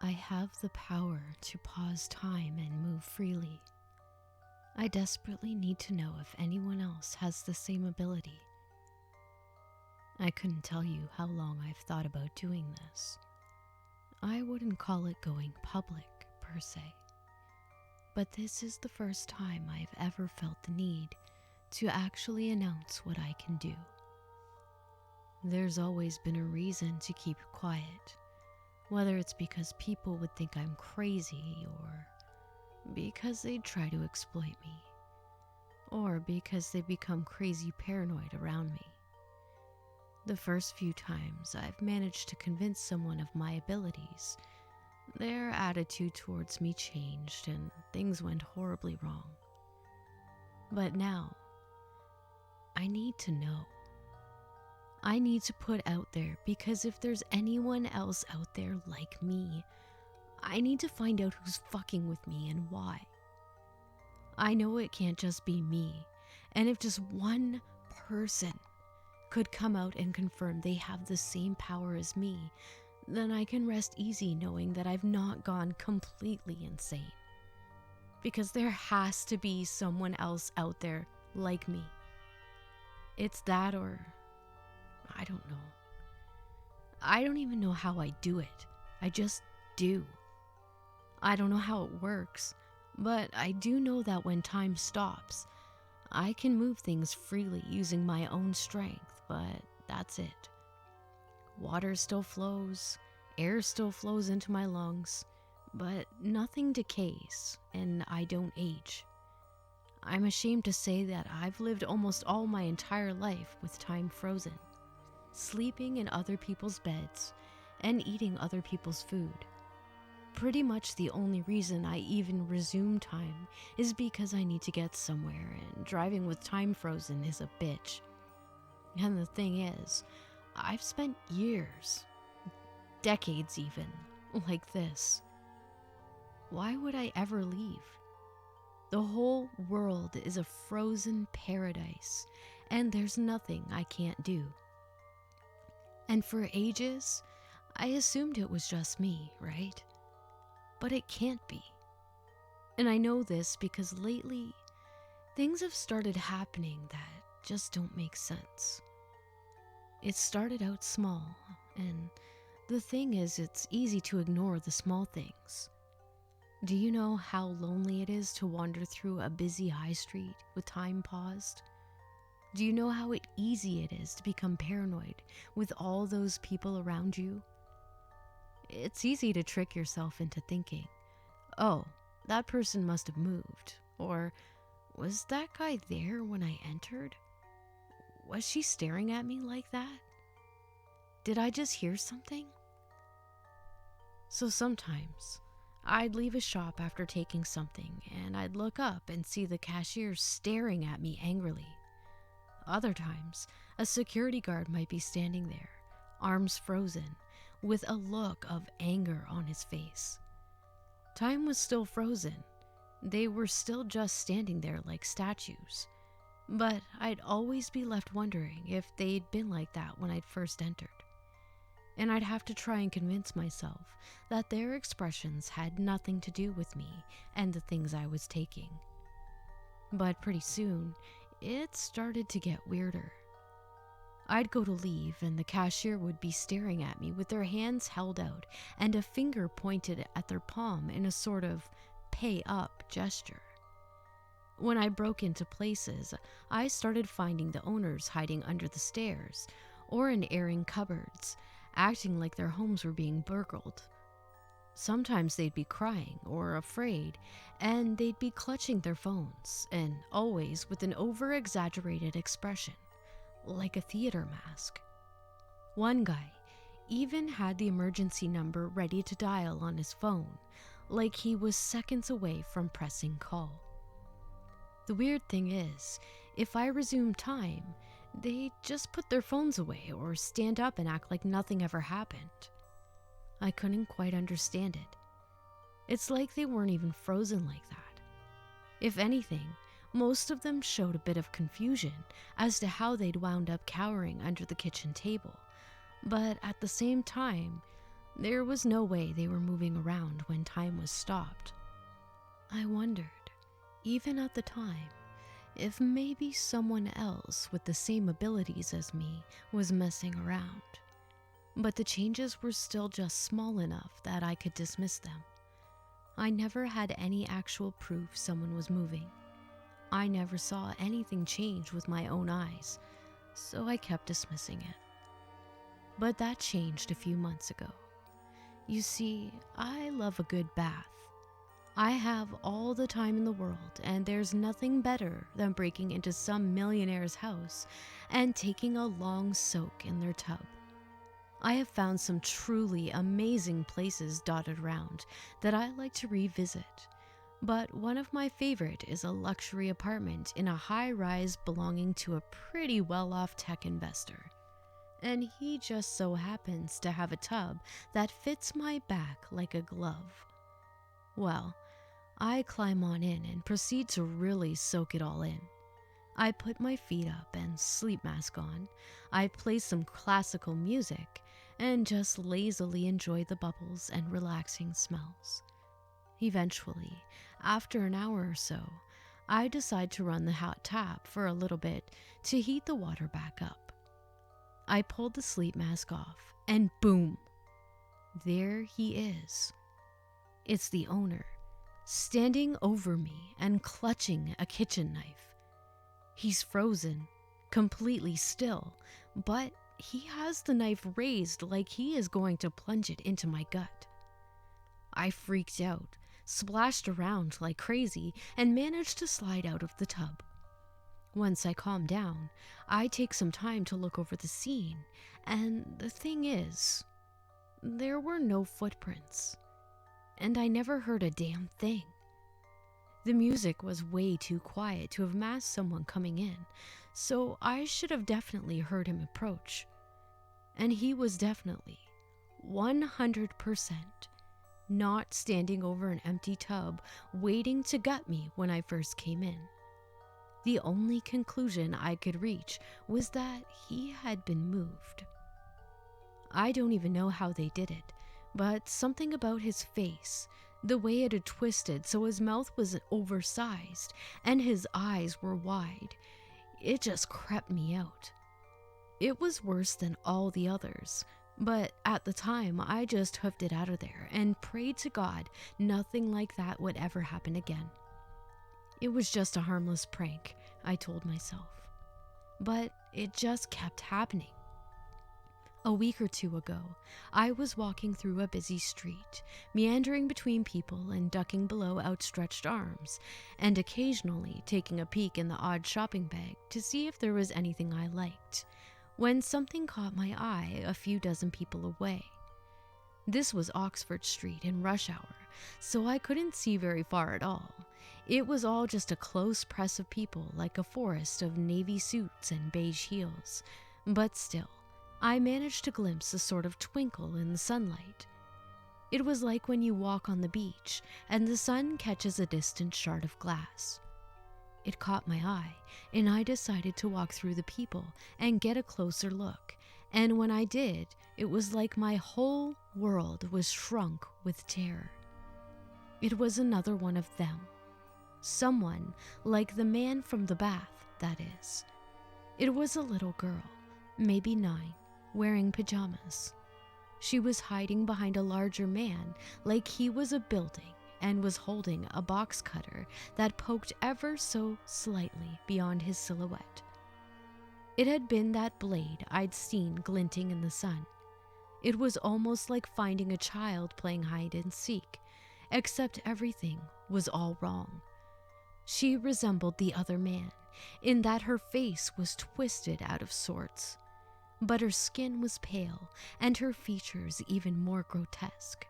I have the power to pause time and move freely. I desperately need to know if anyone else has the same ability. I couldn't tell you how long I've thought about doing this. I wouldn't call it going public, per se. But this is the first time I've ever felt the need to actually announce what I can do. There's always been a reason to keep quiet, whether it's because people would think I'm crazy, or because they'd try to exploit me, or because they become crazy paranoid around me. The first few times I've managed to convince someone of my abilities, their attitude towards me changed and things went horribly wrong. But now, I need to know. I need to put out there, because if there's anyone else out there like me, I need to find out who's fucking with me and why. I know it can't just be me, and if just one person could come out and confirm they have the same power as me, then I can rest easy knowing that I've not gone completely insane. Because there has to be someone else out there like me. It's that, or I don't know. I don't even know how I do it. I just do. I don't know how it works, but I do know that when time stops, I can move things freely using my own strength, but that's it. Water still flows, air still flows into my lungs, but nothing decays, and I don't age. I'm ashamed to say that I've lived almost all my entire life with time frozen, sleeping in other people's beds and eating other people's food. Pretty much the only reason I even resume time is because I need to get somewhere, and driving with time frozen is a bitch. And the thing is, I've spent years, decades even, like this. Why would I ever leave? The whole world is a frozen paradise, and there's nothing I can't do. And for ages, I assumed it was just me, right? But it can't be. And I know this because lately, things have started happening that just don't make sense. It started out small, and the thing is, it's easy to ignore the small things. Do you know how lonely it is to wander through a busy high street with time paused? Do you know how easy it is to become paranoid with all those people around you? It's easy to trick yourself into thinking, oh, that person must have moved, or was that guy there when I entered? Was she staring at me like that? Did I just hear something? So sometimes, I'd leave a shop after taking something, and I'd look up and see the cashier staring at me angrily. Other times, a security guard might be standing there, arms frozen, with a look of anger on his face. Time was still frozen. They were still just standing there like statues. But I'd always be left wondering if they'd been like that when I'd first entered. And I'd have to try and convince myself that their expressions had nothing to do with me and the things I was taking. But pretty soon, it started to get weirder. I'd go to leave, and the cashier would be staring at me with their hands held out and a finger pointed at their palm in a sort of pay up gesture. When I broke into places, I started finding the owners hiding under the stairs or in airing cupboards, acting like their homes were being burgled. Sometimes they'd be crying or afraid, and they'd be clutching their phones, and always with an over-exaggerated expression, like a theater mask. One guy even had the emergency number ready to dial on his phone, like he was seconds away from pressing call. The weird thing is, if I resume time, they just put their phones away or stand up and act like nothing ever happened. I couldn't quite understand it. It's like they weren't even frozen like that. If anything, most of them showed a bit of confusion as to how they'd wound up cowering under the kitchen table, but at the same time, There was no way they were moving around when time was stopped. I wondered, even at the time, if maybe someone else with the same abilities as me was messing around. But the changes were still just small enough that I could dismiss them. I never had any actual proof someone was moving. I never saw anything change with my own eyes, so I kept dismissing it. But that changed a few months ago. You see, I love a good bath. I have all the time in the world, and there's nothing better than breaking into some millionaire's house and taking a long soak in their tub. I have found some truly amazing places dotted around that I like to revisit, but one of my favorite is a luxury apartment in a high-rise belonging to a pretty well-off tech investor. And he just so happens to have a tub that fits my back like a glove. Well, I climb on in and proceed to really soak it all in. I put my feet up and sleep mask on. I play some classical music and just lazily enjoy the bubbles and relaxing smells. Eventually, after an hour or so, I decide to run the hot tap for a little bit to heat the water back up. I pulled the sleep mask off, and boom! There he is. It's the owner, standing over me and clutching a kitchen knife. He's frozen, completely still, but he has the knife raised like he is going to plunge it into my gut. I freaked out, splashed around like crazy, and managed to slide out of the tub. Once I calm down, I take some time to look over the scene, and the thing is, there were no footprints, and I never heard a damn thing. The music was way too quiet to have masked someone coming in, so I should have definitely heard him approach. And he was definitely, 100%, not standing over an empty tub waiting to gut me when I first came in. The only conclusion I could reach was that he had been moved. I don't even know how they did it, but something about his face, the way it had twisted so his mouth was oversized and his eyes were wide, it just crept me out. It was worse than all the others, but at the time I just hoofed it out of there and prayed to God nothing like that would ever happen again. It was just a harmless prank, I told myself. But it just kept happening. A week or two ago, I was walking through a busy street, meandering between people and ducking below outstretched arms, and occasionally taking a peek in the odd shopping bag to see if there was anything I liked, when something caught my eye a few dozen people away. This was Oxford Street in rush hour, so I couldn't see very far at all. It was all just a close press of people like a forest of navy suits and beige heels, but still, I managed to glimpse a sort of twinkle in the sunlight. It was like when you walk on the beach and the sun catches a distant shard of glass. It caught my eye, and I decided to walk through the people and get a closer look, and when I did, it was like my whole world was shrunk with terror. It was another one of them. Someone like the man from the bath, that is. It was a little girl, maybe 9, wearing pajamas. She was hiding behind a larger man like he was a building and was holding a box cutter that poked ever so slightly beyond his silhouette. It had been that blade I'd seen glinting in the sun. It was almost like finding a child playing hide and seek, except everything was all wrong. She resembled the other man, in that her face was twisted out of sorts, but her skin was pale and her features even more grotesque.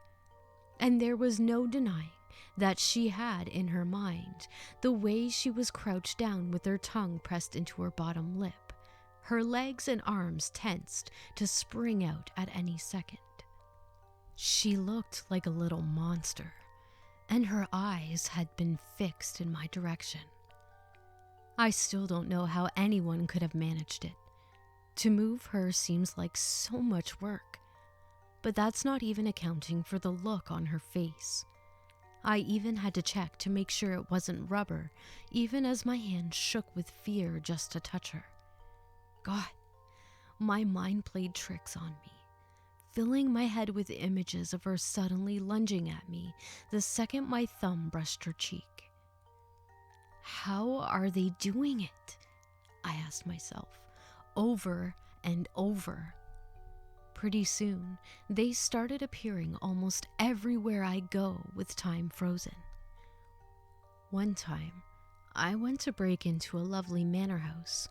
And there was no denying that she had in her mind the way she was crouched down with her tongue pressed into her bottom lip, her legs and arms tensed to spring out at any second. She looked like a little monster, and her eyes had been fixed in my direction. I still don't know how anyone could have managed it. To move her seems like so much work. But that's not even accounting for the look on her face. I even had to check to make sure it wasn't rubber, even as my hand shook with fear just to touch her. God, my mind played tricks on me, filling my head with images of her suddenly lunging at me the second my thumb brushed her cheek. How are they doing it? I asked myself, over and over. Pretty soon, they started appearing almost everywhere I go with time frozen. One time, I went to break into a lovely manor house,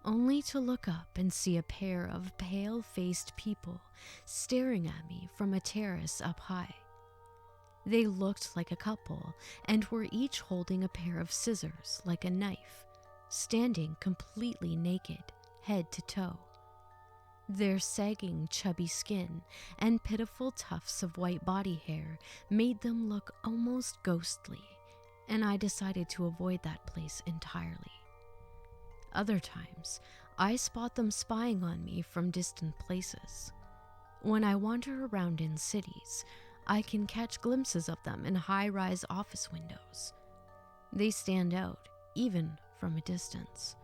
only to look up and see a pair of pale-faced people staring at me from a terrace up high. They looked like a couple and were each holding a pair of scissors like a knife, standing completely naked, head to toe. Their sagging, chubby skin and pitiful tufts of white body hair made them look almost ghostly, and I decided to avoid that place entirely. Other times, I spot them spying on me from distant places. When I wander around in cities, I can catch glimpses of them in high-rise office windows. They stand out, even from a distance,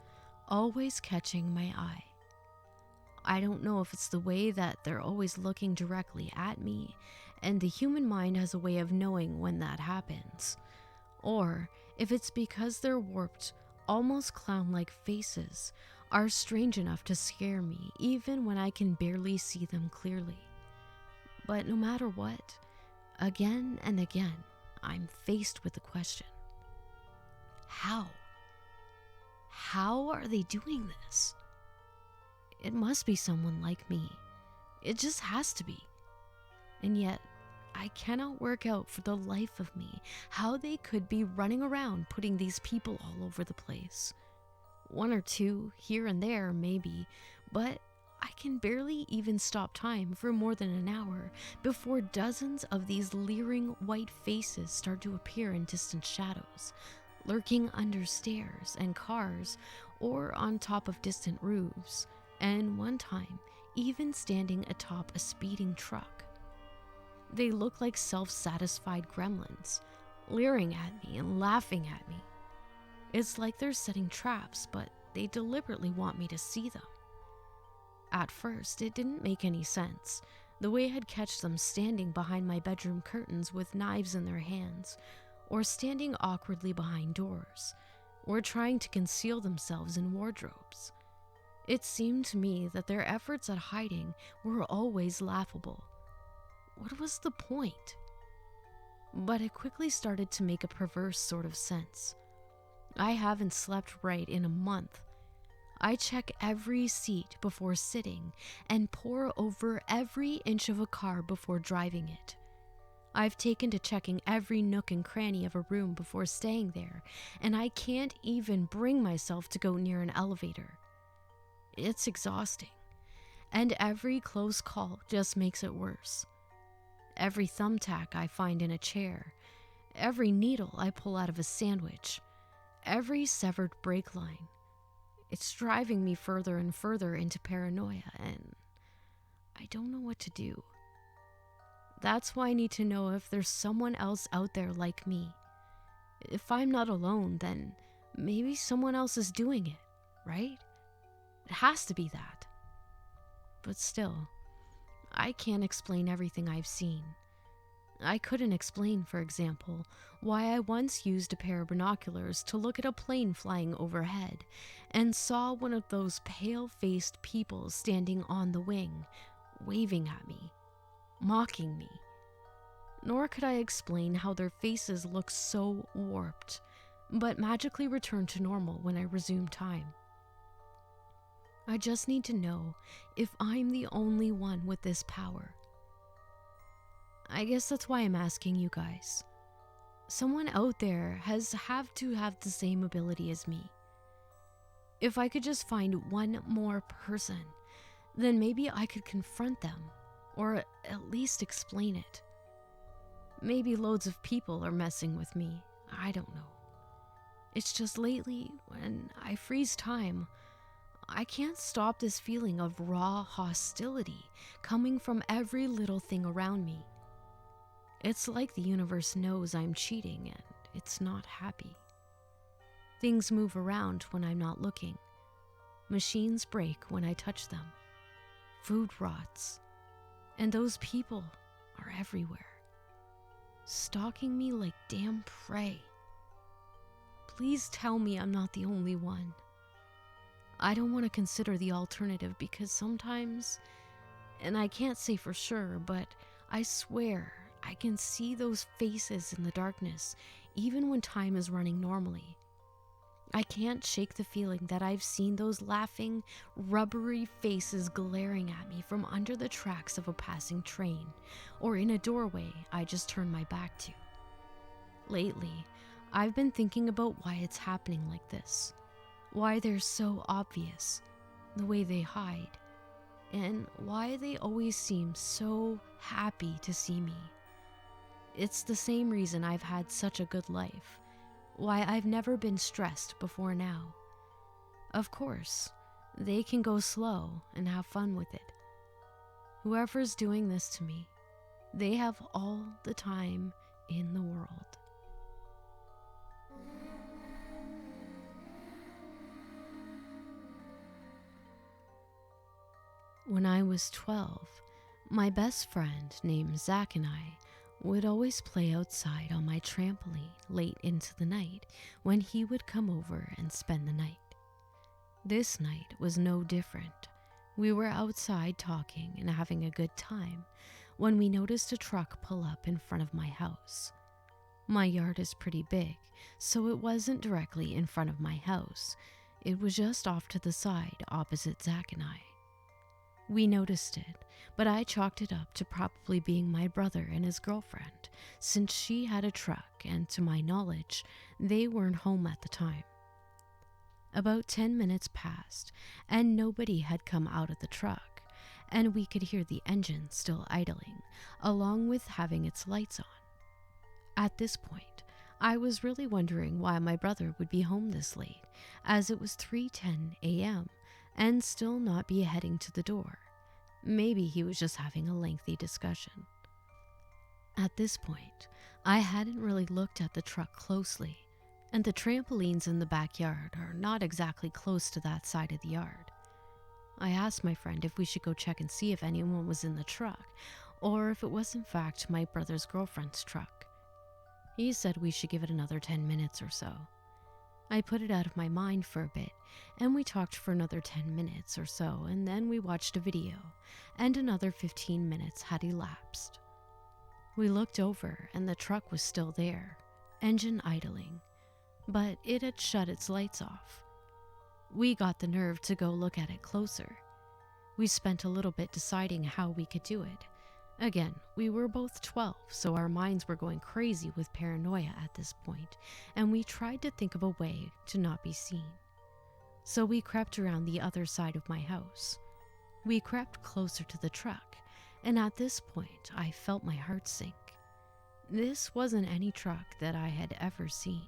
always catching my eye. I don't know if it's the way that they're always looking directly at me, and the human mind has a way of knowing when that happens, or if it's because their warped, almost clown-like faces are strange enough to scare me even when I can barely see them clearly. But no matter what, again and again, I'm faced with the question, how? How are they doing this? It must be someone like me. It just has to be. And yet, I cannot work out for the life of me how they could be running around putting these people all over the place. One or two here and there, maybe, but I can barely even stop time for more than an hour before dozens of these leering white faces start to appear in distant shadows, lurking under stairs and cars or on top of distant roofs, and one time even standing atop a speeding truck. They look like self-satisfied gremlins, leering at me and laughing at me. It's like they're setting traps, but they deliberately want me to see them. At first, it didn't make any sense, the way I'd catch them standing behind my bedroom curtains with knives in their hands, or standing awkwardly behind doors, or trying to conceal themselves in wardrobes. It seemed to me that their efforts at hiding were always laughable. What was the point? But it quickly started to make a perverse sort of sense. I haven't slept right in a month. I check every seat before sitting and pore over every inch of a car before driving it. I've taken to checking every nook and cranny of a room before staying there, and I can't even bring myself to go near an elevator. It's exhausting, and every close call just makes it worse. Every thumbtack I find in a chair, every needle I pull out of a sandwich, every severed brake line. It's driving me further and further into paranoia, and I don't know what to do. That's why I need to know if there's someone else out there like me. If I'm not alone, then maybe someone else is doing it, right? It has to be that. But still, I can't explain everything I've seen. I couldn't explain, for example, why I once used a pair of binoculars to look at a plane flying overhead and saw one of those pale-faced people standing on the wing, waving at me, mocking me. Nor could I explain how their faces looked so warped, but magically returned to normal when I resumed time. I just need to know if I'm the only one with this power. I guess that's why I'm asking you guys. Someone out there have to have the same ability as me. If I could just find one more person, then maybe I could confront them, or at least explain it. Maybe loads of people are messing with me, I don't know. It's just lately, when I freeze time, I can't stop this feeling of raw hostility coming from every little thing around me. It's like the universe knows I'm cheating and it's not happy. Things move around when I'm not looking. Machines break when I touch them. Food rots. And those people are everywhere, stalking me like damn prey. Please tell me I'm not the only one. I don't want to consider the alternative because sometimes, and I can't say for sure, but I swear I can see those faces in the darkness even when time is running normally. I can't shake the feeling that I've seen those laughing, rubbery faces glaring at me from under the tracks of a passing train or in a doorway I just turned my back to. Lately, I've been thinking about why it's happening like this, why they're so obvious, the way they hide, and why they always seem so happy to see me. It's the same reason I've had such a good life. Why I've never been stressed before now. Of course, they can go slow and have fun with it. Whoever's doing this to me, they have all the time in the world. When I was 12, my best friend named Zach and I would always play outside on my trampoline late into the night when he would come over and spend the night. This night was no different. We were outside talking and having a good time when we noticed a truck pull up in front of my house. My yard is pretty big, so it wasn't directly in front of my house. It was just off to the side opposite Zach and I. We noticed it, but I chalked it up to probably being my brother and his girlfriend, since she had a truck and, to my knowledge, they weren't home at the time. About 10 minutes passed, and nobody had come out of the truck, and we could hear the engine still idling, along with having its lights on. At this point, I was really wondering why my brother would be home this late, as it was 3:10 a.m., and still not be heading to the door. Maybe he was just having a lengthy discussion. At this point, I hadn't really looked at the truck closely, and the trampolines in the backyard are not exactly close to that side of the yard. I asked my friend if we should go check and see if anyone was in the truck, or if it was in fact my brother's girlfriend's truck. He said we should give it another 10 minutes or so. I put it out of my mind for a bit, and we talked for another 10 minutes or so, and then we watched a video, and another 15 minutes had elapsed. We looked over, and the truck was still there, engine idling, but it had shut its lights off. We got the nerve to go look at it closer. We spent a little bit deciding how we could do it. Again, we were both 12, so our minds were going crazy with paranoia at this point, and we tried to think of a way to not be seen. So we crept around the other side of my house. We crept closer to the truck, and at this point, I felt my heart sink. This wasn't any truck that I had ever seen.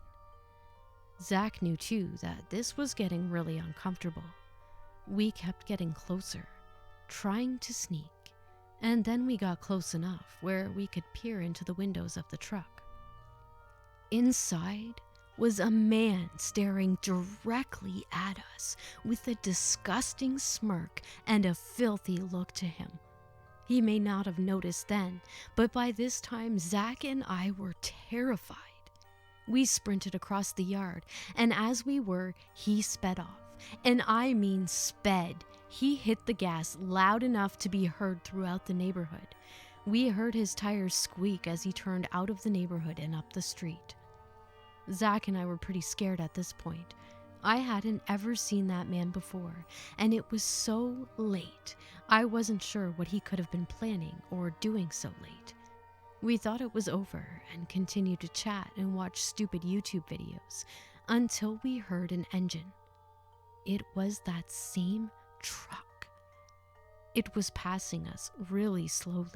Zach knew too that this was getting really uncomfortable. We kept getting closer, trying to sneak. And then we got close enough where we could peer into the windows of the truck. Inside was a man staring directly at us with a disgusting smirk and a filthy look to him. He may not have noticed then, but by this time Zach and I were terrified. We sprinted across the yard, and as we were, he sped off. And I mean sped. He hit the gas loud enough to be heard throughout the neighborhood. We heard his tires squeak as he turned out of the neighborhood and up the street. Zach and I were pretty scared at this point. I hadn't ever seen that man before, and it was so late. I wasn't sure what he could have been planning or doing so late. We thought it was over and continued to chat and watch stupid YouTube videos until we heard an engine. It was that same truck. It was passing us really slowly.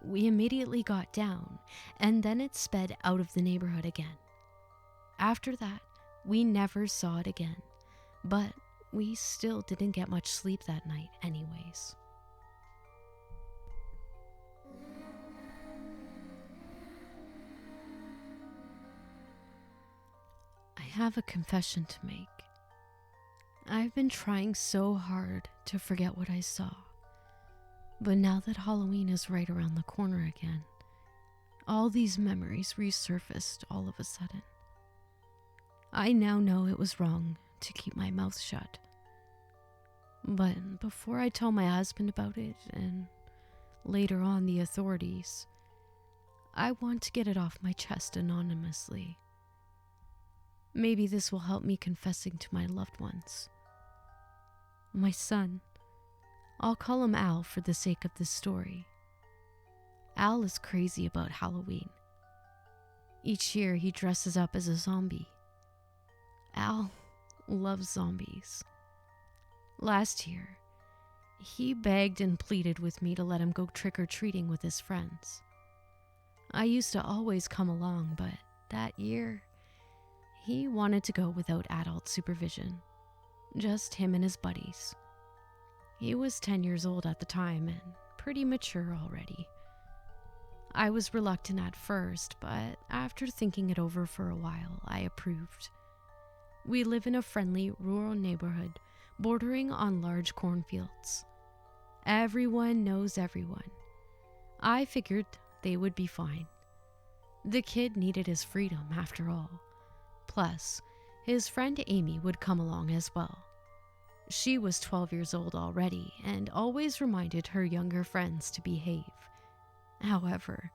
We immediately got down, and then it sped out of the neighborhood again. After that, we never saw it again, but we still didn't get much sleep that night anyways. I have a confession to make. I've been trying so hard to forget what I saw. But now that Halloween is right around the corner again, all these memories resurfaced all of a sudden. I now know it was wrong to keep my mouth shut. But before I tell my husband about it, and later on the authorities, I want to get it off my chest anonymously. Maybe this will help me confessing to my loved ones. My son, I'll call him Al for the sake of this story. Al is crazy about Halloween. Each year he dresses up as a zombie. Al loves zombies. Last year, he begged and pleaded with me to let him go trick-or-treating with his friends. I used to always come along, but that year, he wanted to go without adult supervision. Just him and his buddies. He was 10 years old at the time and pretty mature already. I was reluctant at first, but after thinking it over for a while, I approved. We live in a friendly rural neighborhood bordering on large cornfields. Everyone knows everyone. I figured they would be fine. The kid needed his freedom after all. Plus, his friend Amy would come along as well. She was 12 years old already and always reminded her younger friends to behave. However,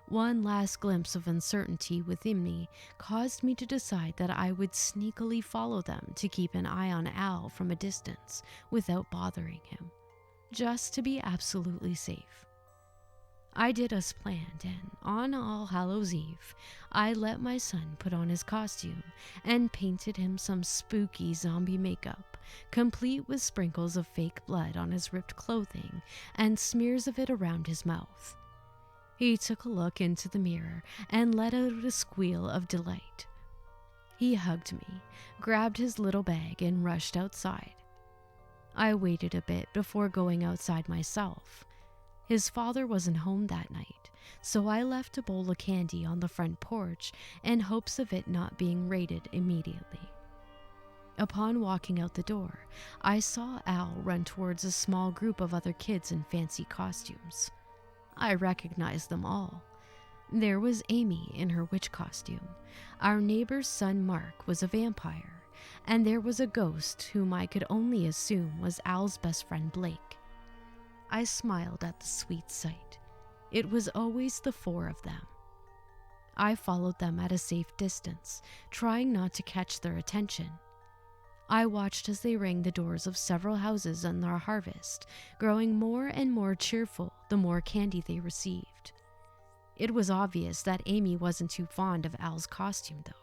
one last glimpse of uncertainty within me caused me to decide that I would sneakily follow them to keep an eye on Al from a distance without bothering him, just to be absolutely safe. I did as planned, and on All Hallows Eve, I let my son put on his costume and painted him some spooky zombie makeup, complete with sprinkles of fake blood on his ripped clothing and smears of it around his mouth. He took a look into the mirror and let out a squeal of delight. He hugged me, grabbed his little bag, and rushed outside. I waited a bit before going outside myself. His father wasn't home that night, so I left a bowl of candy on the front porch in hopes of it not being raided immediately. Upon walking out the door, I saw Al run towards a small group of other kids in fancy costumes. I recognized them all. There was Amy in her witch costume. Our neighbor's son Mark was a vampire, and there was a ghost whom I could only assume was Al's best friend Blake. I smiled at the sweet sight. It was always the four of them. I followed them at a safe distance, trying not to catch their attention. I watched as they rang the doors of several houses on their harvest, growing more and more cheerful the more candy they received. It was obvious that Amy wasn't too fond of Al's costume, though.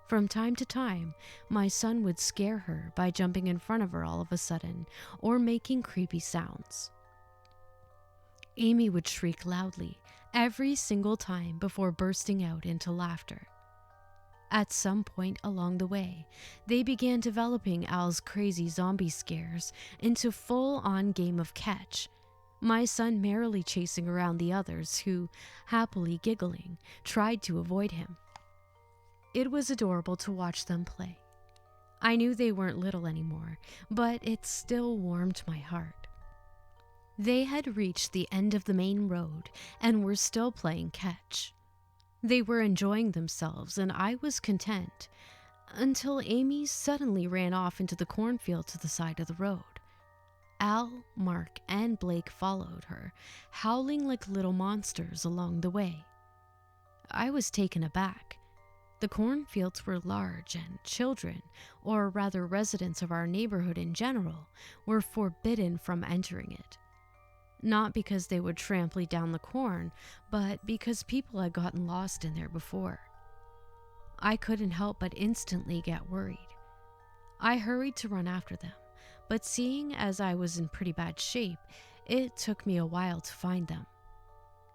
From time to time, my son would scare her by jumping in front of her all of a sudden or making creepy sounds. Amy would shriek loudly every single time before bursting out into laughter. At some point along the way, they began developing Al's crazy zombie scares into full-on game of catch, my son merrily chasing around the others who, happily giggling, tried to avoid him. It was adorable to watch them play. I knew they weren't little anymore, but it still warmed my heart. They had reached the end of the main road and were still playing catch. They were enjoying themselves, and I was content, until Amy suddenly ran off into the cornfield to the side of the road. Al, Mark, and Blake followed her, howling like little monsters along the way. I was taken aback. The cornfields were large, and children, or rather residents of our neighborhood in general, were forbidden from entering it. Not because they would trample down the corn, but because people had gotten lost in there before. I couldn't help but instantly get worried. I hurried to run after them, but seeing as I was in pretty bad shape, it took me a while to find them.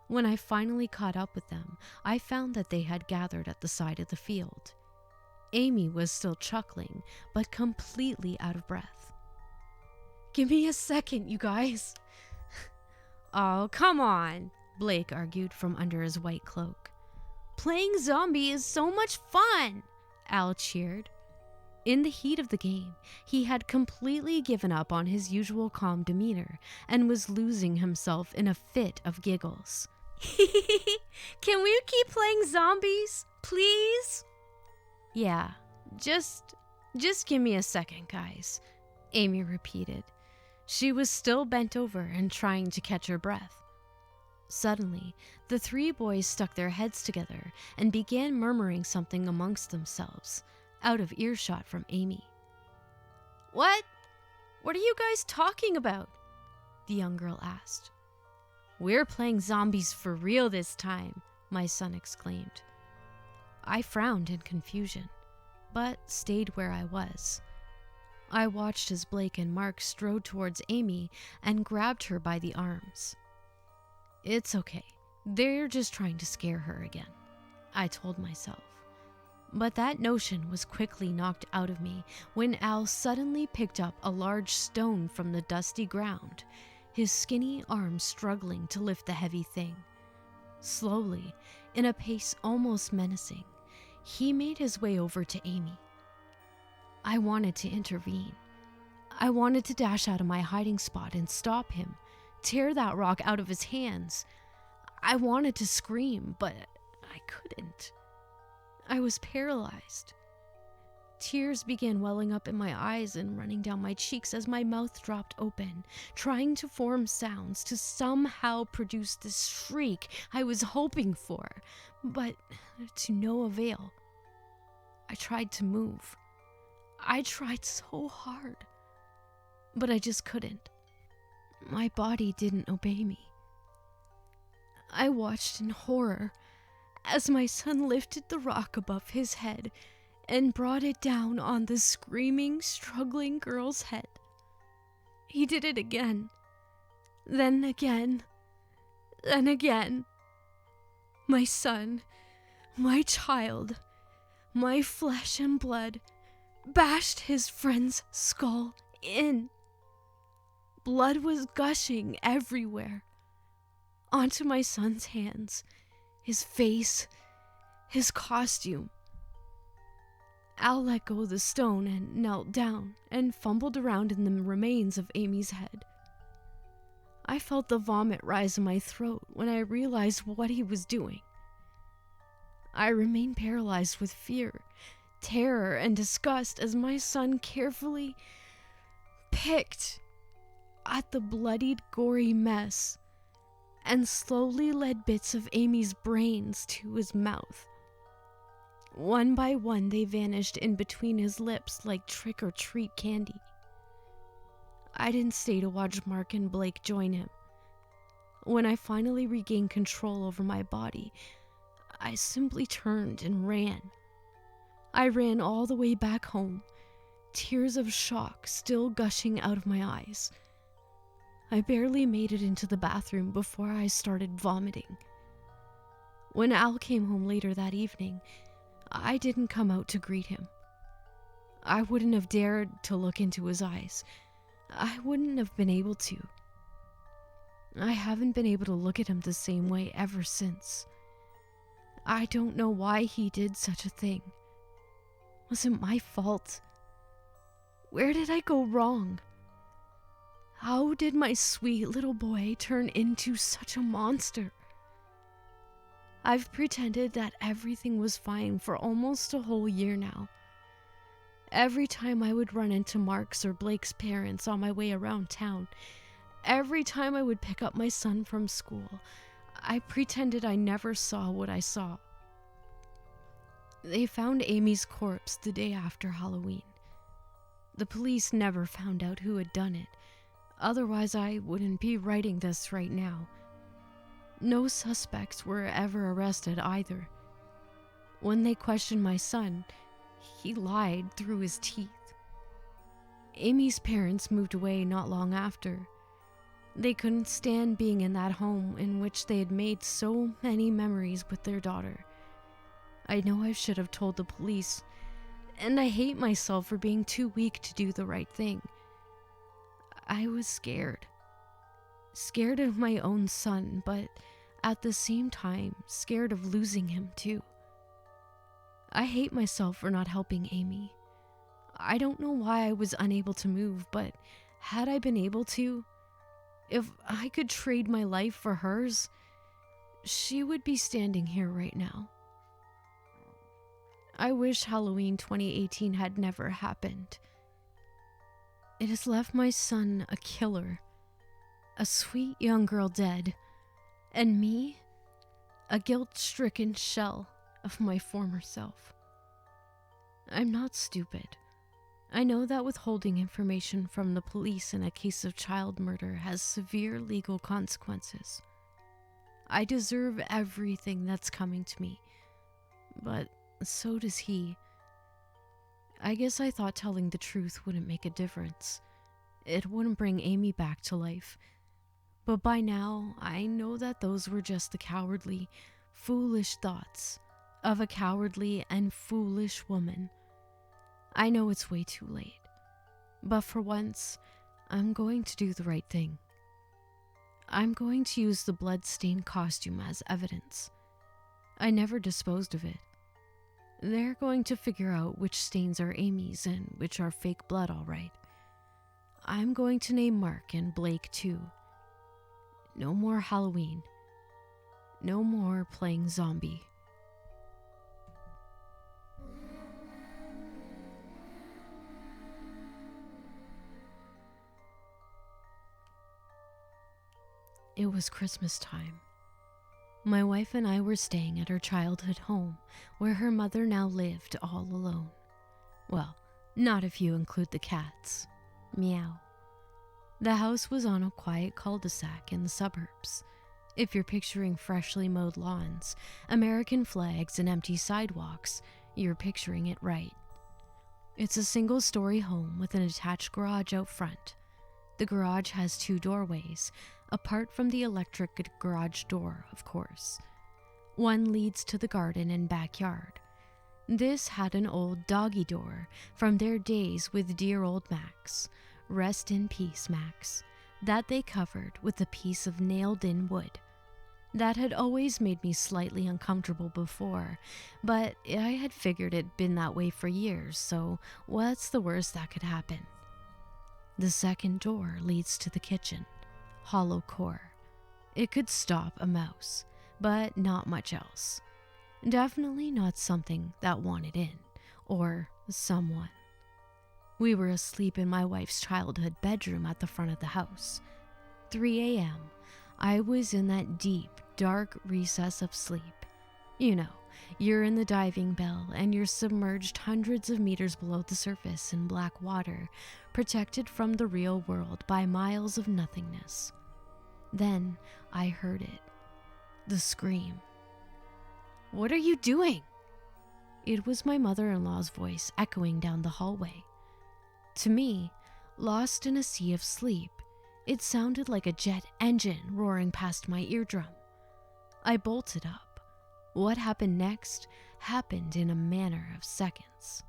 When I finally caught up with them, I found that they had gathered at the side of the field. Amy was still chuckling, but completely out of breath. "Give me a second, you guys." "Oh, come on," Blake argued from under his white cloak. "Playing zombie is so much fun," Al cheered. In the heat of the game, he had completely given up on his usual calm demeanor and was losing himself in a fit of giggles. "Can we keep playing zombies, please?" "Yeah, just give me a second, guys," Amy repeated. She was still bent over and trying to catch her breath. Suddenly, the three boys stuck their heads together and began murmuring something amongst themselves, out of earshot from Amy. What are you guys talking about?" the young girl asked. "We're playing zombies for real this time," my son exclaimed. I frowned in confusion, but stayed where I was. I watched as Blake and Mark strode towards Amy and grabbed her by the arms. "It's okay. They're just trying to scare her again," I told myself. But that notion was quickly knocked out of me when Al suddenly picked up a large stone from the dusty ground, his skinny arm struggling to lift the heavy thing. Slowly, in a pace almost menacing, he made his way over to Amy. I wanted to intervene. I wanted to dash out of my hiding spot and stop him, tear that rock out of his hands. I wanted to scream, but I couldn't. I was paralyzed. Tears began welling up in my eyes and running down my cheeks as my mouth dropped open, trying to form sounds to somehow produce the shriek I was hoping for, but to no avail. I tried to move. I tried so hard, but I just couldn't. My body didn't obey me. I watched in horror as my son lifted the rock above his head and brought it down on the screaming, struggling girl's head. He did it again, then again, then again. My son, my child, my flesh and blood, bashed his friend's skull in. Blood was gushing everywhere, onto my son's hands, his face, his costume. Al let go of the stone and knelt down and fumbled around in the remains of Amy's head. I felt the vomit rise in my throat when I realized what he was doing. I remained paralyzed with fear, terror, and disgust as my son carefully picked at the bloodied, gory mess and slowly led bits of Amy's brains to his mouth. One by one, they vanished in between his lips like trick-or-treat candy. I didn't stay to watch Mark and Blake join him. When I finally regained control over my body, I simply turned and ran. I ran all the way back home, tears of shock still gushing out of my eyes. I barely made it into the bathroom before I started vomiting. When Al came home later that evening, I didn't come out to greet him. I wouldn't have dared to look into his eyes. I wouldn't have been able to. I haven't been able to look at him the same way ever since. I don't know why he did such a thing. Was it my fault? Where did I go wrong? How did my sweet little boy turn into such a monster? I've pretended that everything was fine for almost a whole year now. Every time I would run into Mark's or Blake's parents on my way around town, every time I would pick up my son from school, I pretended I never saw what I saw. They found Amy's corpse the day after Halloween. The police never found out who had done it, otherwise I wouldn't be writing this right now. No suspects were ever arrested either. When they questioned my son, he lied through his teeth. Amy's parents moved away not long after. They couldn't stand being in that home in which they had made so many memories with their daughter. I know I should have told the police. And I hate myself for being too weak to do the right thing. I was scared. Scared of my own son, but at the same time, scared of losing him too. I hate myself for not helping Amy. I don't know why I was unable to move, but had I been able to, if I could trade my life for hers, she would be standing here right now. I wish Halloween 2018 had never happened. It has left my son a killer, a sweet young girl dead, and me, a guilt-stricken shell of my former self. I'm not stupid. I know that withholding information from the police in a case of child murder has severe legal consequences. I deserve everything that's coming to me, but so does he. I guess I thought telling the truth wouldn't make a difference. It wouldn't bring Amy back to life. But by now, I know that those were just the cowardly, foolish thoughts of a cowardly and foolish woman. I know it's way too late, but for once, I'm going to do the right thing. I'm going to use the blood-stained costume as evidence. I never disposed of it. They're going to figure out which stains are Amy's and which are fake blood, all right. I'm going to name Mark and Blake too. No more Halloween. No more playing zombie. It was Christmas time. My wife and I were staying at her childhood home, where her mother now lived all alone. Well, not if you include the cats. Meow. The house was on a quiet cul-de-sac in the suburbs. If you're picturing freshly mowed lawns, American flags, and empty sidewalks, you're picturing it right. It's a single-story home with an attached garage out front. The garage has 2 doorways, apart from the electric garage door, of course. One leads to the garden and backyard. This had an old doggy door from their days with dear old Max, rest in peace Max, that they covered with a piece of nailed-in wood. That had always made me slightly uncomfortable before, but I had figured it'd been that way for years, so what's the worst that could happen? The second door leads to the kitchen, hollow core. It could stop a mouse, but not much else. Definitely not something that wanted in, or someone. We were asleep in my wife's childhood bedroom at the front of the house. 3 a.m. I was in that deep, dark recess of sleep. You know, you're in the diving bell and you're submerged hundreds of meters below the surface in black water, protected from the real world by miles of nothingness. Then I heard it. The scream. "What are you doing?" It was my mother-in-law's voice echoing down the hallway. To me, lost in a sea of sleep, it sounded like a jet engine roaring past my eardrum. I bolted up. What happened next happened in a matter of seconds.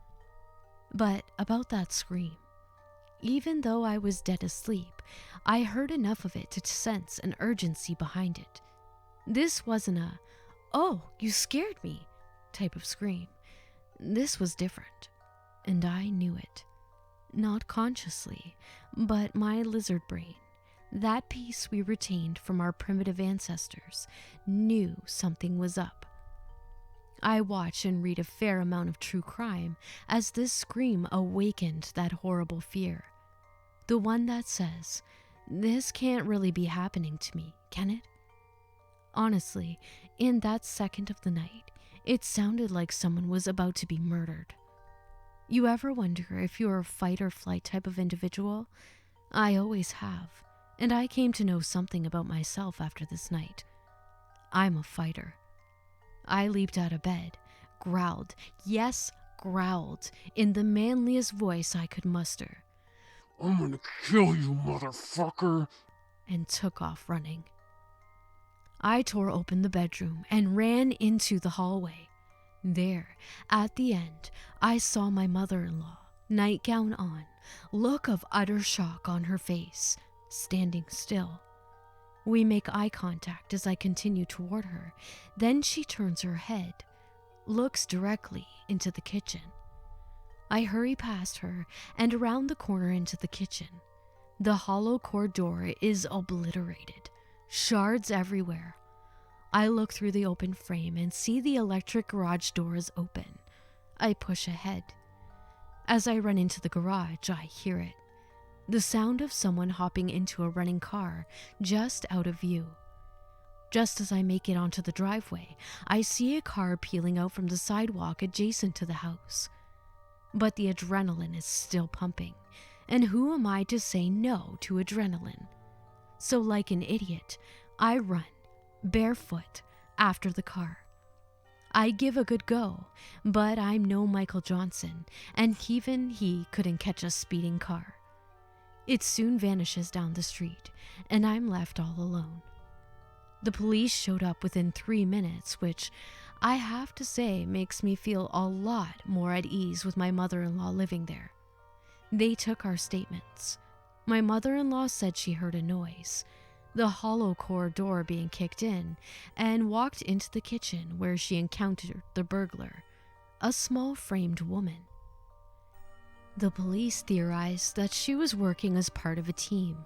But about that scream, even though I was dead asleep, I heard enough of it to sense an urgency behind it. This wasn't a, "Oh, you scared me," type of scream. This was different, and I knew it. Not consciously, but my lizard brain, that piece we retained from our primitive ancestors, knew something was up. I watch and read a fair amount of true crime as this scream awakened that horrible fear. The one that says, "This can't really be happening to me, can it?" Honestly, in that second of the night, it sounded like someone was about to be murdered. You ever wonder if you're a fight or flight type of individual? I always have, and I came to know something about myself after this night. I'm a fighter. I leaped out of bed, growled, yes, growled, in the manliest voice I could muster. "I'm gonna kill you, motherfucker!" and took off running. I tore open the bedroom and ran into the hallway. There, at the end, I saw my mother-in-law, nightgown on, look of utter shock on her face, standing still. We make eye contact as I continue toward her. Then she turns her head, looks directly into the kitchen. I hurry past her and around the corner into the kitchen. The hollow core door is obliterated, shards everywhere. I look through the open frame and see the electric garage door is open. I push ahead. As I run into the garage, I hear it. The sound of someone hopping into a running car just out of view. Just as I make it onto the driveway, I see a car peeling out from the sidewalk adjacent to the house. But the adrenaline is still pumping, and who am I to say no to adrenaline? So like an idiot, I run, barefoot, after the car. I give a good go, but I'm no Michael Johnson, and even he couldn't catch a speeding car. It soon vanishes down the street, and I'm left all alone. The police showed up within 3 minutes, which I have to say makes me feel a lot more at ease with my mother-in-law living there. They took our statements. My mother-in-law said she heard a noise, the hollow core door being kicked in, and walked into the kitchen where she encountered the burglar, a small framed woman. The police theorized that she was working as part of a team.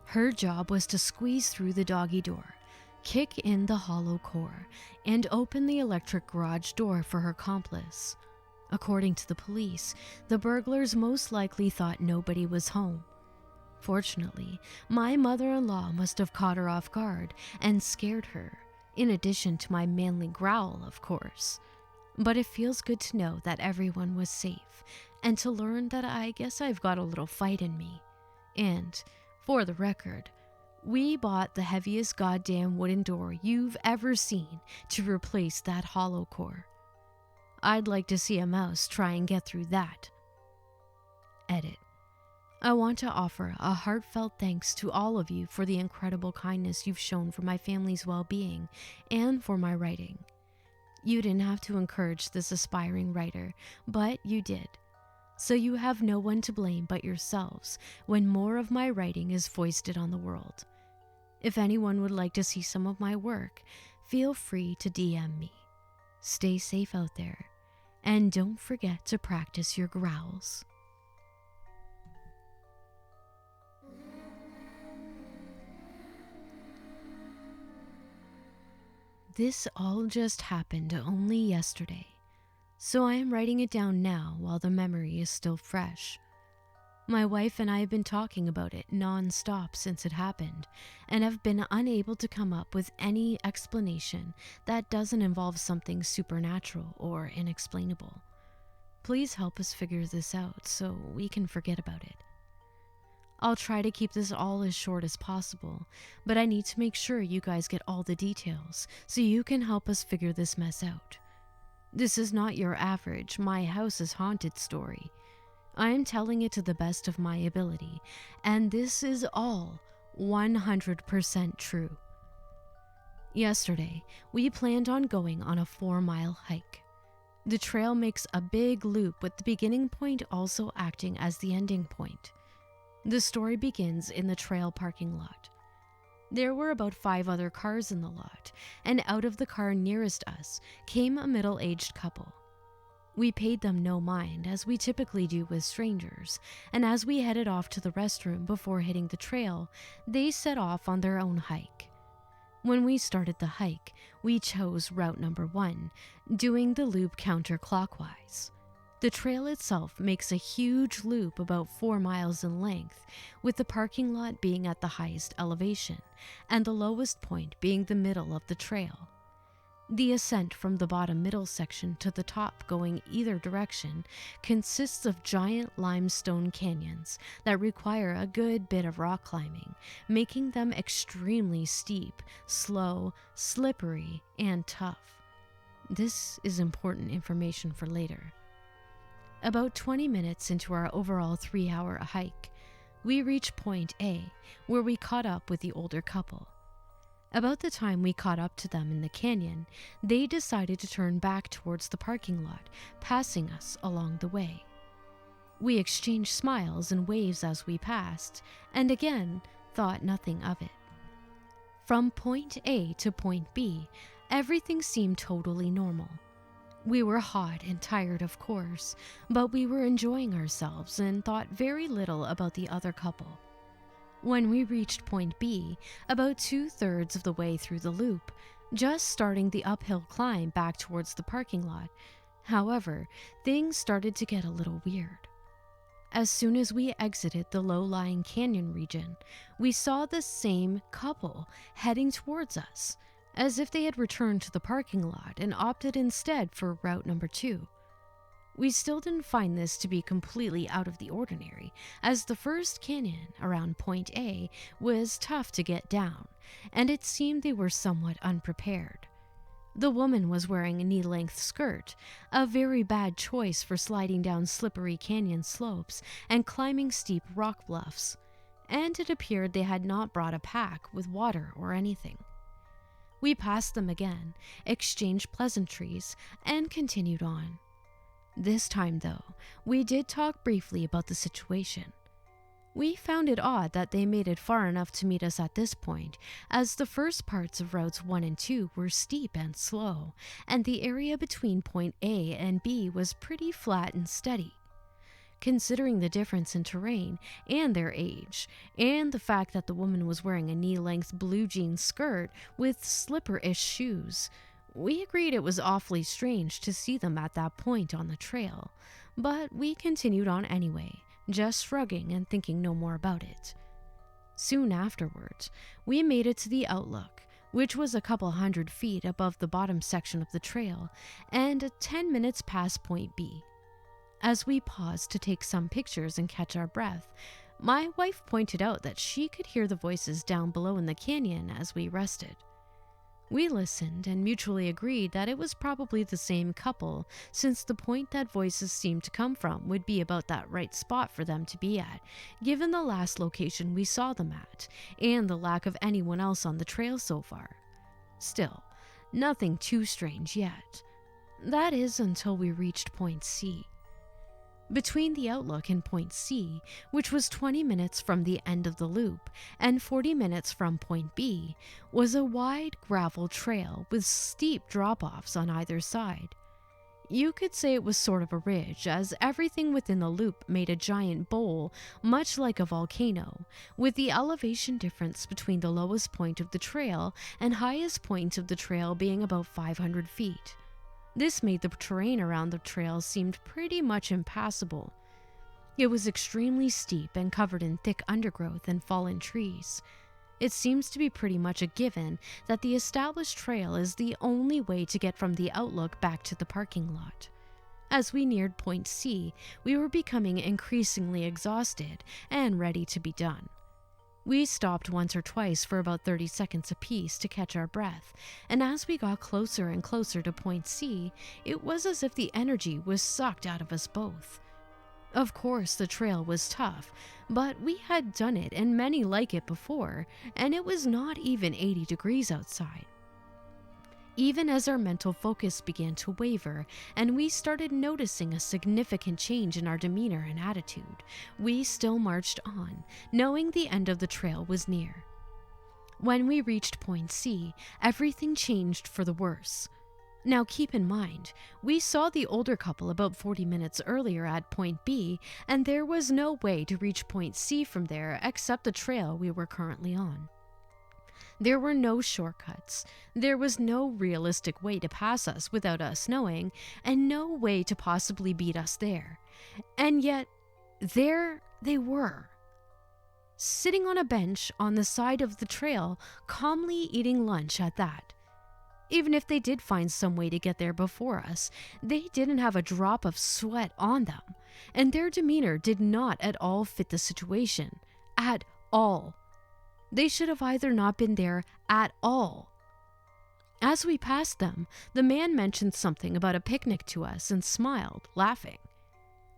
Her job was to squeeze through the doggy door, kick in the hollow core, and open the electric garage door for her accomplice. According to the police, the burglars most likely thought nobody was home. Fortunately, my mother-in-law must have caught her off guard and scared her, in addition to my manly growl, of course. But it feels good to know that everyone was safe, and to learn that I guess I've got a little fight in me. And, for the record, we bought the heaviest goddamn wooden door you've ever seen to replace that hollow core. I'd like to see a mouse try and get through that. Edit. I want to offer a heartfelt thanks to all of you for the incredible kindness you've shown for my family's well-being and for my writing. You didn't have to encourage this aspiring writer, but you did. So you have no one to blame but yourselves when more of my writing is foisted on the world. If anyone would like to see some of my work, feel free to DM me. Stay safe out there, and don't forget to practice your growls. This all just happened only yesterday, so I am writing it down now while the memory is still fresh. My wife and I have been talking about it non-stop since it happened, and have been unable to come up with any explanation that doesn't involve something supernatural or inexplainable. Please help us figure this out so we can forget about it. I'll try to keep this all as short as possible, but I need to make sure you guys get all the details so you can help us figure this mess out. This is not your average "my house is haunted" story. I am telling it to the best of my ability, and this is all 100% true. Yesterday, we planned on going on a 4-mile hike. The trail makes a big loop with the beginning point also acting as the ending point. The story begins in the trail parking lot. There were about 5 other cars in the lot, and out of the car nearest us came a middle-aged couple. We paid them no mind, as we typically do with strangers, and as we headed off to the restroom before hitting the trail, they set off on their own hike. When we started the hike, we chose route number 1, doing the loop counterclockwise. The trail itself makes a huge loop about 4 miles in length, with the parking lot being at the highest elevation, and the lowest point being the middle of the trail. The ascent from the bottom middle section to the top going either direction consists of giant limestone canyons that require a good bit of rock climbing, making them extremely steep, slow, slippery, and tough. This is important information for later. About 20 minutes into our overall 3-hour hike, we reached point A, where we caught up with the older couple. About the time we caught up to them in the canyon, they decided to turn back towards the parking lot, passing us along the way. We exchanged smiles and waves as we passed, and again thought nothing of it. From point A to point B, everything seemed totally normal. We were hot and tired, of course, but we were enjoying ourselves and thought very little about the other couple. When we reached point B, about 2/3 of the way through the loop, just starting the uphill climb back towards the parking lot, however, things started to get a little weird. As soon as we exited the low-lying canyon region, we saw the same couple heading towards us, as if they had returned to the parking lot and opted instead for route number 2. We still didn't find this to be completely out of the ordinary, as the first canyon around point A was tough to get down, and it seemed they were somewhat unprepared. The woman was wearing a knee-length skirt, a very bad choice for sliding down slippery canyon slopes and climbing steep rock bluffs, and it appeared they had not brought a pack with water or anything. We passed them again, exchanged pleasantries, and continued on. This time, though, we did talk briefly about the situation. We found it odd that they made it far enough to meet us at this point, as the first parts of routes 1 and 2 were steep and slow, and the area between point A and B was pretty flat and steady. Considering the difference in terrain and their age, and the fact that the woman was wearing a knee-length blue jean skirt with slipper-ish shoes, we agreed it was awfully strange to see them at that point on the trail, but we continued on anyway, just shrugging and thinking no more about it. Soon afterwards, we made it to the outlook, which was a couple 100 feet above the bottom section of the trail, and 10 minutes past point B. As we paused to take some pictures and catch our breath, my wife pointed out that she could hear the voices down below in the canyon as we rested. We listened and mutually agreed that it was probably the same couple, since the point that voices seemed to come from would be about that right spot for them to be at, given the last location we saw them at, and the lack of anyone else on the trail so far. Still, nothing too strange yet. That is until we reached point C. Between the outlook and point C, which was 20 minutes from the end of the loop and 40 minutes from point B, was a wide gravel trail with steep drop-offs on either side. You could say it was sort of a ridge, as everything within the loop made a giant bowl, much like a volcano, with the elevation difference between the lowest point of the trail and highest point of the trail being about 500 feet. This made the terrain around the trail seem pretty much impassable. It was extremely steep and covered in thick undergrowth and fallen trees. It seems to be pretty much a given that the established trail is the only way to get from the outlook back to the parking lot. As we neared point C, we were becoming increasingly exhausted and ready to be done. We stopped once or twice for about 30 seconds apiece to catch our breath, and as we got closer and closer to point C, it was as if the energy was sucked out of us both. Of course, the trail was tough, but we had done it and many like it before, and it was not even 80 degrees outside. Even as our mental focus began to waver and we started noticing a significant change in our demeanor and attitude, we still marched on, knowing the end of the trail was near. When we reached point C, everything changed for the worse. Now keep in mind, we saw the older couple about 40 minutes earlier at point B, and there was no way to reach point C from there except the trail we were currently on. There were no shortcuts, there was no realistic way to pass us without us knowing, and no way to possibly beat us there. And yet, there they were. Sitting on a bench on the side of the trail, calmly eating lunch at that. Even if they did find some way to get there before us, they didn't have a drop of sweat on them, and their demeanor did not at all fit the situation. At all. They should have either not been there at all. As we passed them, the man mentioned something about a picnic to us and smiled, laughing.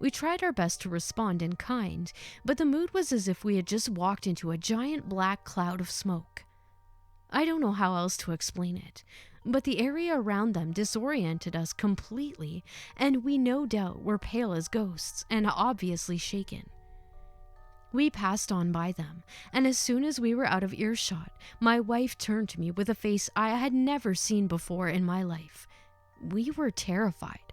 We tried our best to respond in kind, but the mood was as if we had just walked into a giant black cloud of smoke. I don't know how else to explain it, but the area around them disoriented us completely, and we no doubt were pale as ghosts and obviously shaken. We passed on by them, and as soon as we were out of earshot, my wife turned to me with a face I had never seen before in my life. We were terrified.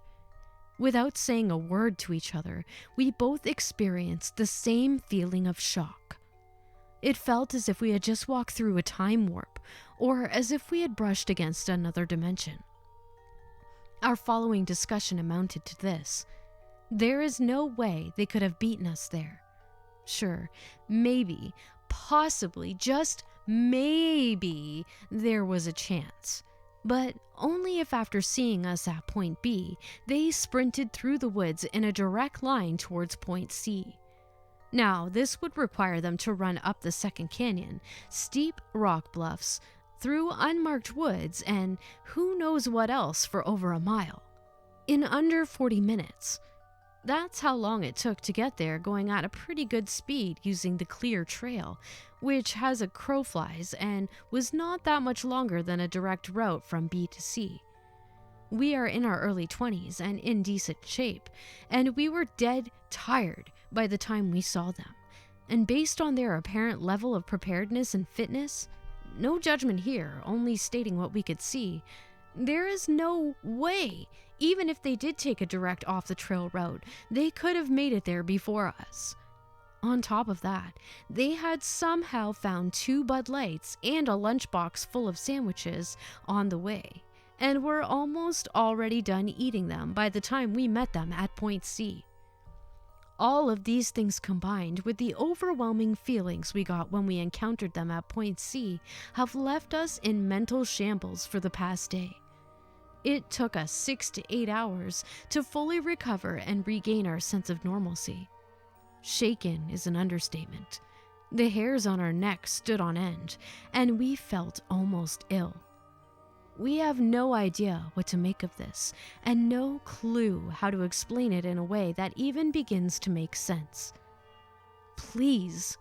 Without saying a word to each other, we both experienced the same feeling of shock. It felt as if we had just walked through a time warp, or as if we had brushed against another dimension. Our following discussion amounted to this: there is no way they could have beaten us there. Sure, maybe, possibly, just maybe, there was a chance. But only if after seeing us at point B, they sprinted through the woods in a direct line towards point C. Now, this would require them to run up the second canyon, steep rock bluffs, through unmarked woods, and who knows what else for over a mile. In under 40 minutes. That's how long it took to get there, going at a pretty good speed using the clear trail, which has a crow flies and was not that much longer than a direct route from B to C. We are in our early 20s and in decent shape, and we were dead tired by the time we saw them. And based on their apparent level of preparedness and fitness, no judgment here, only stating what we could see, there is no way, even if they did take a direct off-the-trail route, they could have made it there before us. On top of that, they had somehow found 2 Bud Lights and a lunchbox full of sandwiches on the way, and were almost already done eating them by the time we met them at point C. All of these things combined with the overwhelming feelings we got when we encountered them at point C have left us in mental shambles for the past day. It took us 6 to 8 hours to fully recover and regain our sense of normalcy. Shaken is an understatement. The hairs on our necks stood on end, and we felt almost ill. We have no idea what to make of this, and no clue how to explain it in a way that even begins to make sense. Please,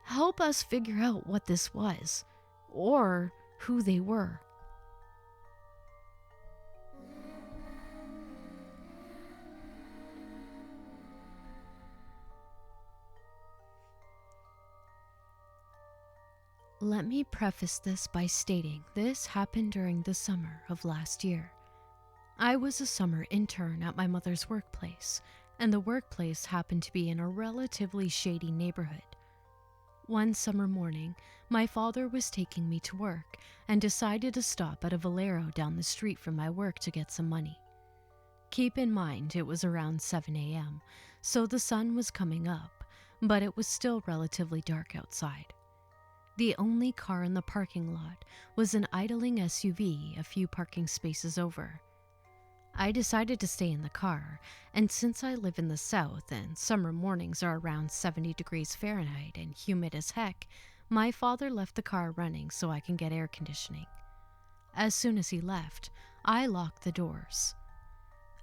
help us figure out what this was, or who they were. Let me preface this by stating this happened during the summer of last year. I was a summer intern at my mother's workplace, and the workplace happened to be in a relatively shady neighborhood. One summer morning, my father was taking me to work and decided to stop at a Valero down the street from my work to get some money. Keep in mind it was around 7 a.m., so the sun was coming up, but it was still relatively dark outside. The only car in the parking lot was an idling SUV a few parking spaces over. I decided to stay in the car, and since I live in the south and summer mornings are around 70 degrees Fahrenheit and humid as heck, my father left the car running so I can get air conditioning. As soon as he left, I locked the doors.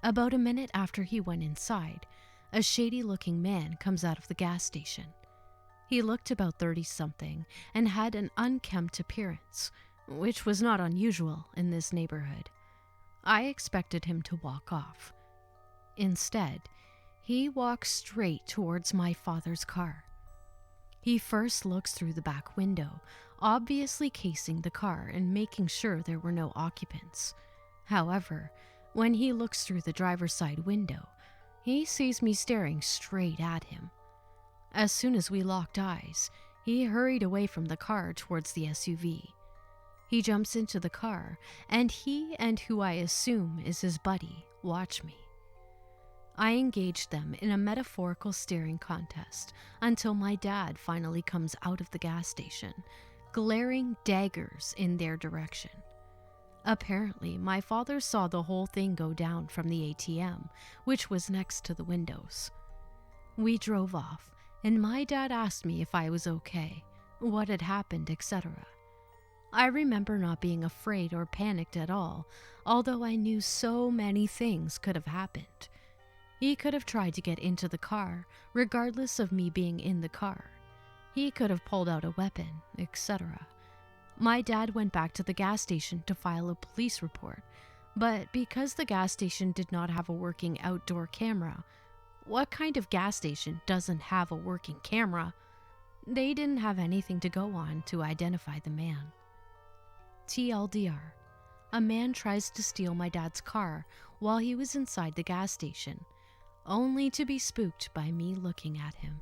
About a minute after he went inside, a shady-looking man comes out of the gas station. He looked about 30-something and had an unkempt appearance, which was not unusual in this neighborhood. I expected him to walk off. Instead, he walks straight towards my father's car. He first looks through the back window, obviously casing the car and making sure there were no occupants. However, when he looks through the driver's side window, he sees me staring straight at him. As soon as we locked eyes, he hurried away from the car towards the SUV. He jumps into the car, and he and who I assume is his buddy watch me. I engaged them in a metaphorical staring contest until my dad finally comes out of the gas station, glaring daggers in their direction. Apparently, my father saw the whole thing go down from the ATM, which was next to the windows. We drove off, and my dad asked me if I was okay, what had happened, etc. I remember not being afraid or panicked at all, although I knew so many things could have happened. He could have tried to get into the car, regardless of me being in the car. He could have pulled out a weapon, etc. My dad went back to the gas station to file a police report, but because the gas station did not have a working outdoor camera, what kind of gas station doesn't have a working camera? They didn't have anything to go on to identify the man. TLDR, a man tries to steal my dad's car while he was inside the gas station, only to be spooked by me looking at him.